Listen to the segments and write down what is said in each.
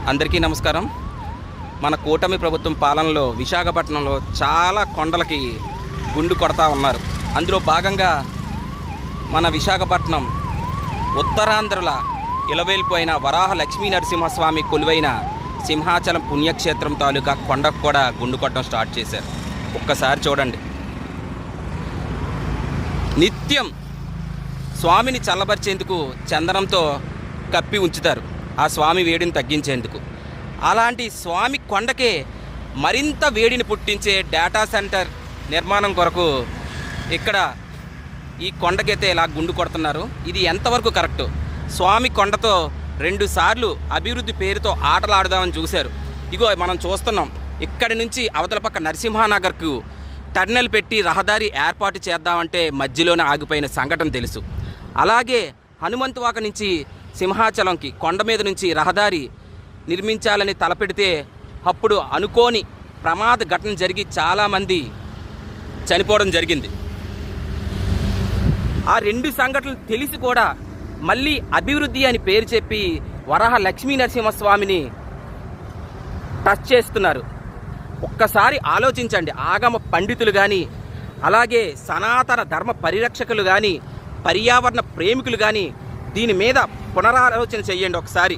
అందరికీ నమస్కారం. మన కూటమి ప్రభుత్వం పాలనలో విశాఖపట్నంలో చాలా కొండలకి గుండు కొడతా ఉన్నారు. అందులో భాగంగా మన విశాఖపట్నం ఉత్తరాంధ్రుల ఇలవేల్పోయిన వరాహ లక్ష్మీ నరసింహస్వామి కొలువైన సింహాచలం పుణ్యక్షేత్రం తాలూకా కొండకు కూడా గుండు కొట్టడం స్టార్ట్ చేశారు. ఒక్కసారి చూడండి. నిత్యం స్వామిని చల్లబరిచేందుకు చందనంతో కప్పి ఉంచుతారు, ఆ స్వామి వేడిని తగ్గించేందుకు. అలాంటి స్వామి కొండకే మరింత వేడిని పుట్టించే డేటా సెంటర్ నిర్మాణం కొరకు ఇక్కడ ఈ కొండకైతే ఇలా గుండు కొడుతున్నారు. ఇది ఎంతవరకు కరెక్టు? స్వామి కొండతో 2 సార్లు అభివృద్ధి పేరుతో ఆటలాడుదామని చూశారు. ఇగో మనం చూస్తున్నాం, ఇక్కడి నుంచి అవతల పక్క నరసింహానగర్కు టర్నల్ పెట్టి రహదారి ఏర్పాటు చేద్దామంటే మధ్యలోనే ఆగిపోయిన సంఘటన తెలుసు. అలాగే హనుమంతువాక నుంచి సింహాచలంకి కొండ మీద నుంచి రహదారి నిర్మించాలని తలపెడితే అప్పుడు అనుకోని ప్రమాద ఘటన జరిగి చాలామంది చనిపోవడం జరిగింది. ఆ 2 సంఘటనలు తెలిసి కూడా మళ్ళీ అభివృద్ధి అని పేరు చెప్పి వరాహ లక్ష్మీ నరసింహస్వామిని టచ్ చేస్తున్నారు. ఒక్కసారి ఆలోచించండి. ఆగమ పండితులు కానీ, అలాగే సనాతన ధర్మ పరిరక్షకులు కానీ, పర్యావరణ ప్రేమికులు కానీ దీని మీద పునరాలోచన చేయండి. ఒకసారి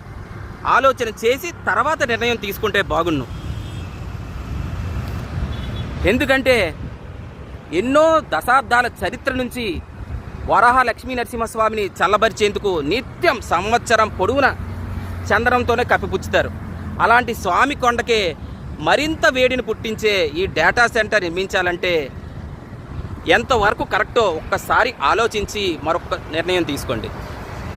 ఆలోచన చేసి తర్వాత నిర్ణయం తీసుకుంటే బాగున్ను. ఎందుకంటే ఎన్నో దశాబ్దాల చరిత్ర నుంచి వరాహ లక్ష్మీ నరసింహస్వామిని చల్లబరిచేందుకు నిత్యం సంవత్సరం పొడవున చందనంతోనే కప్పిపుచ్చుతారు. అలాంటి స్వామి కొండకే మరింత వేడిని పుట్టించే ఈ డేటా సెంటర్ నిర్మించాలంటే ఎంతవరకు కరెక్టో ఒక్కసారి ఆలోచించి మరొక నిర్ణయం తీసుకోండి.